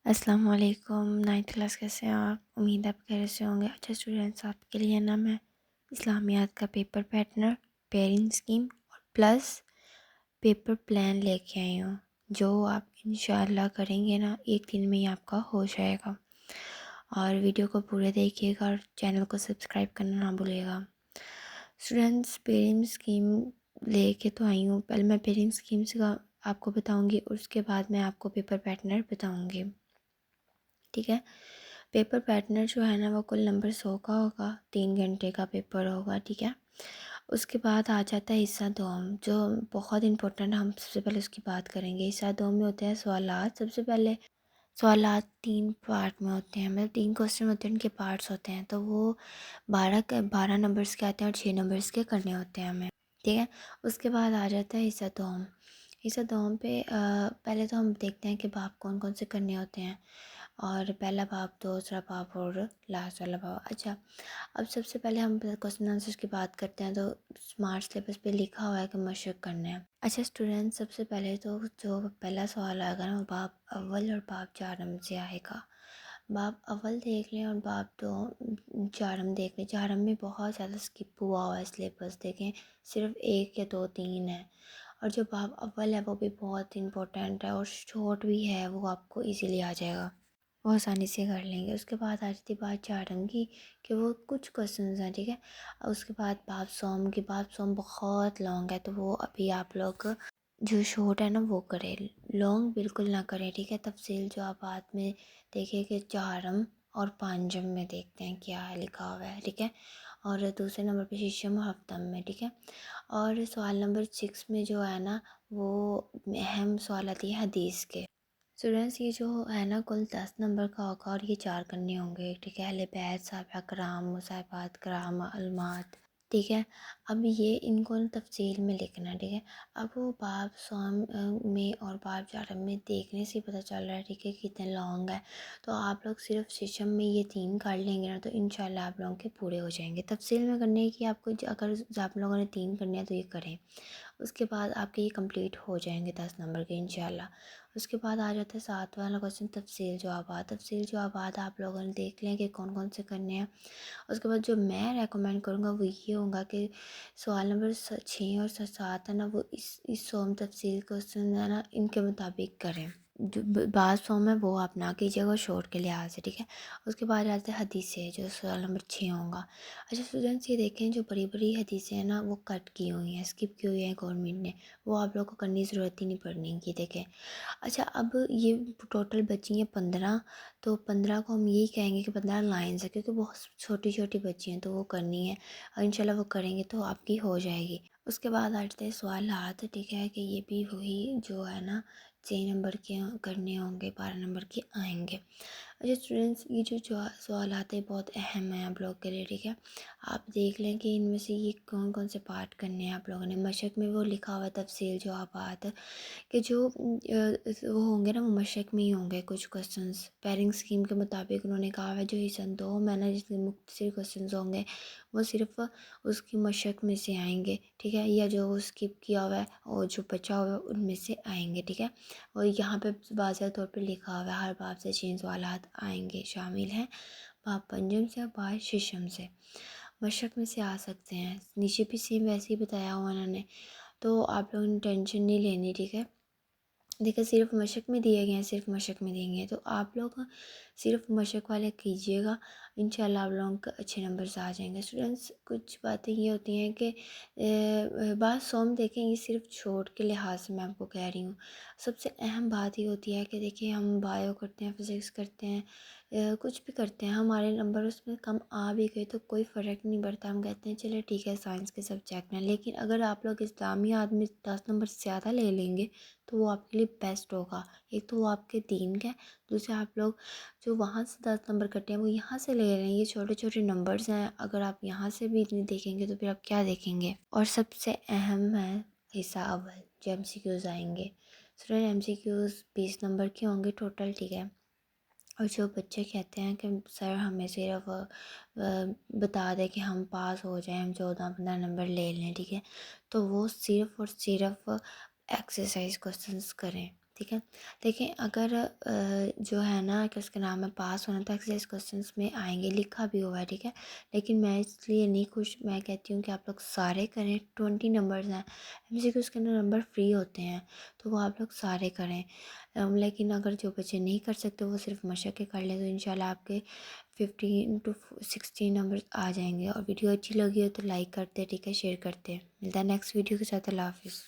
السلام علیکم، 9th class کیسے ہیں آپ؟ امید آپ خیریت سے ہوں گے۔ اچھا اسٹوڈینٹس، آپ کے لیے نا میں اسلامیات کا پیپر پیٹرن، پیئرنگ اسکیم اور پلس پیپر پلان لے کے آئی ہوں، جو آپ انشاءاللہ کریں گے نا 1 دن میں ہی آپ کا ہو جائے گا۔ اور ویڈیو کو پورے دیکھیے گا اور چینل کو سبسکرائب کرنا نہ بھولیے گا۔ اسٹوڈینٹس، پیئرنگ اسکیم لے کے تو آئی ہوں۔ پہلے میں پیئرنگ اسکیم سے آپ کو بتاؤں گی، اور اس کے بعد میں آپ کو پیپر پیٹرن بتاؤں گی، ٹھیک ہے۔ پیپر پیٹرن جو ہے نا وہ کل نمبر 100 کا ہوگا، 3 گھنٹے کا پیپر ہوگا، ٹھیک ہے۔ اس کے بعد آ جاتا ہے حصہ دوم، جو بہت امپورٹنٹ، ہم سب سے پہلے اس کی بات کریں گے۔ حصہ دوم میں ہوتے ہیں سوالات۔ سب سے پہلے سوالات 3 پارٹ میں ہوتے ہیں، مطلب 3 کوسچن ہوتے ہیں، ان کے پارٹس ہوتے ہیں، تو وہ 12 نمبرس کے آتے ہیں اور 6 نمبرس کے کرنے ہوتے ہیں ہمیں، ٹھیک ہے۔ اس کے بعد آ جاتا ہے حصہ دوم۔ حصہ دوم پہ پہلے تو ہم دیکھتے ہیں کہ باب کون کون سے کرنے ہوتے ہیں، اور پہلا باب، دوسرا باب اور لاسٹ والا باب۔ اچھا، اب سب سے پہلے ہم کوسچن آنسرس کی بات کرتے ہیں، تو اسمارٹ سلیبس پہ لکھا ہوا ہے کہ مشق کرنا ہے۔ اچھا اسٹوڈنٹ، سب سے پہلے تو جو پہلا سوال آئے گا نا وہ باب اول اور باب چارم سے آئے گا۔ باب اول دیکھ لیں اور باب دو چارم دیکھ لیں۔ چارم میں بہت زیادہ اسکپ ہوا ہے سلیبس، دیکھیں صرف 1 یا 2 3 ہے، اور جو باب اول ہے وہ بھی بہت امپورٹنٹ ہے اور شارٹ بھی ہے، وہ آپ کو ایزیلی آ جائے گا، وہ آسانی سے کر لیں گے۔ اس کے بعد آ جاتی بات چارم کی، کہ وہ کچھ کوسچنز ہیں، ٹھیک ہے۔ اس کے بعد باب سوم کی، باب سوم بہت لانگ ہے، تو وہ ابھی آپ لوگ جو شارٹ ہے نا وہ کریں، لانگ بالکل نہ کریں، ٹھیک ہے۔ تفصیل جو آپ بعد میں دیکھیں کہ چارم اور پانچم میں دیکھتے ہیں کیا ہے لکھا ہوا ہے، ٹھیک ہے۔ اور دوسرے نمبر پہ ششم اور ہفتم میں، ٹھیک ہے۔ اور سوال نمبر 6 میں جو ہے نا وہ اہم سوالات یہ حدیث کے۔ اسٹوڈینٹس، یہ جو ہے نا کل 10 نمبر کا ہوگا، اور یہ 4 کرنے ہوں گے، ٹھیک ہے۔ اہل بیت، صحابہ کرام، مصاحبات کرام، علمات، ٹھیک ہے۔ اب یہ ان کو تفصیل میں لکھنا ہے، ٹھیک ہے۔ اب وہ باب سوم میں اور باب چارم میں دیکھنے سے پتہ چل رہا ہے، ٹھیک ہے، کتنے لانگ ہے، تو آپ لوگ صرف ششم میں یہ 3 کر لیں گے نا تو انشاءاللہ آپ لوگوں کے پورے ہو جائیں گے۔ تفصیل میں کرنے کی آپ کو اگر آپ لوگوں نے 3 کرنے ہیں تو یہ کریں، اس کے بعد آپ کے یہ کمپلیٹ ہو جائیں گے 10 نمبر کے انشاءاللہ۔ اس کے بعد آ جاتا ہے 7 والا کوسچن، تفصیل جوابات۔ تفصیل جوابات آپ لوگوں نے دیکھ لیں کہ کون کون سے کرنے ہیں۔ اس کے بعد جو میں ریکمینڈ کروں گا وہ یہ ہوگا کہ سوال نمبر 6 اور 7 ہے نا وہ اس سوم تفصیل کوسچن ہے نا ان کے مطابق کریں۔ جو بعض فارم ہے وہ آپ نہ کیجیے گا شورٹ کے لحاظ سے، ٹھیک ہے۔ اس کے بعد آتے ہیں حدیثیں، جو سوال نمبر 6 ہوگا۔ اچھا اسٹوڈنٹس، یہ دیکھیں جو بڑی بڑی حدیثیں ہیں نا وہ کٹ کی ہوئی ہیں، اسکپ کی ہوئی ہیں گورنمنٹ نے، وہ آپ لوگوں کو کرنے کی ضرورت ہی نہیں پڑنے کی، دیکھیں۔ اچھا، اب یہ ٹوٹل بچی ہیں 15، تو 15 کو ہم یہی کہیں گے کہ 15 لائنز ہے، کیونکہ بہت چھوٹی چھوٹی بچی ہیں تو وہ کرنی ہے، اور انشاءاللہ وہ کریں گے تو آپ کی ہو جائے گی۔ اس کے بعد آتے ہیں سوالات، ٹھیک ہے، کہ یہ بھی وہی جو ہے نا 6 نمبر کے کرنے ہوں گے، 12 نمبر کے آئیں گے۔ اچھا اسٹوڈنٹس، یہ جو سوالات ہیں بہت اہم ہیں آپ لوگ کے لیے، ٹھیک ہے۔ آپ دیکھ لیں کہ ان میں سے یہ کون کون سے پارٹ کرنے ہیں آپ لوگوں نے۔ مشق میں وہ لکھا ہوا ہے تفصیل جوابات، کہ جو وہ ہوں گے نا وہ مشق میں ہی ہوں گے کچھ کوسچنز، پیرنگ اسکیم کے مطابق انہوں نے کہا ہے جو حصہ دو میں نا جس میں مختصر کوسچنز ہوں گے وہ صرف اس کی مشق میں سے آئیں گے، ٹھیک ہے، یا جو اسکپ کیا ہوا ہے اور جو بچا ہوا ہے ان میں سے آئیں گے، ٹھیک ہے۔ اور یہاں پہ واضح طور پہ لکھا ہوا ہے ہر باب سے 6 سوالات آئیں گے، شامل ہیں باب پنجم سے اور باب ششم سے، مشق میں سے آ سکتے ہیں۔ نیچے بھی سیم ویسے ہی بتایا ہوا انہوں نے، تو آپ لوگوں نے ٹینشن نہیں لینی، ٹھیک ہے۔ دیکھیں صرف مشق میں دیے گئے ہیں، صرف مشق میں دیں گے تو آپ لوگ صرف مشق والے کیجیے گا، انشاءاللہ آپ لوگوں کو اچھے نمبرز آ جائیں گے۔ اسٹوڈنٹس، کچھ باتیں یہ ہوتی ہیں کہ بعض سوم دیکھیں یہ صرف چھوٹ کے لحاظ سے میں آپ کو کہہ رہی ہوں، سب سے اہم بات یہ ہوتی ہے کہ دیکھیں ہم بایو کرتے ہیں، فزکس کرتے ہیں، کچھ بھی کرتے ہیں، ہمارے نمبر اس میں کم آ بھی گئے تو کوئی فرق نہیں پڑتا، ہم کہتے ہیں چلے ٹھیک ہے سائنس کے سبجیکٹ ہیں، لیکن اگر آپ لوگ اسلامیات میں 10 نمبر زیادہ لے لیں گے تو وہ آپ کے لیے بیسٹ ہوگا۔ ایک تو وہ آپ کے دین کا ہے، دوسرے آپ لوگ جو وہاں سے 10 نمبر کٹے ہیں وہ یہاں سے لے رہے ہیں، یہ چھوٹے چھوٹے نمبرز ہیں، اگر آپ یہاں سے بھی اتنے دیکھیں گے تو پھر آپ کیا دیکھیں گے۔ اور سب سے اہم ہے حصہ اول، جو ایم سی کیوز آئیں گے۔ Student, M C Qs 20 number کے ہوں گے ٹوٹل، ٹھیک ہے۔ اور جو بچے کہتے ہیں کہ سر ہمیں صرف بتا دیں کہ ہم پاس ہو جائیں، ہم 14 15 نمبر لے لیں، ٹھیک ہے، تو وہ صرف اور صرف ایکسرسائز کوسچنس کریں، ٹھیک ہے، دیکھیں اگر جو ہے نا کہ اس کا نام ہے پاس ہونا تھا ایکسرسائز کوسچنس میں آئیں گے، لکھا بھی ہوا ہے، ٹھیک ہے، لیکن میں اس لیے نہیں خوش، میں کہتی ہوں کہ آپ لوگ سارے کریں، 20 نمبرز ہیں ایم سی کیو، اس کے اندر نمبر فری ہوتے ہیں تو وہ آپ لوگ سارے کریں، لیکن اگر جو بچے نہیں کر سکتے وہ صرف مشق کر لیں تو انشاءاللہ آپ کے 15 to 16 نمبرز آ جائیں گے۔ اور ویڈیو اچھی لگی ہو تو لائک کرتے، ٹھیک ہے، شیئر کرتے، ملتا ہے نیکسٹ ویڈیو کے ساتھ، اللہ حافظ۔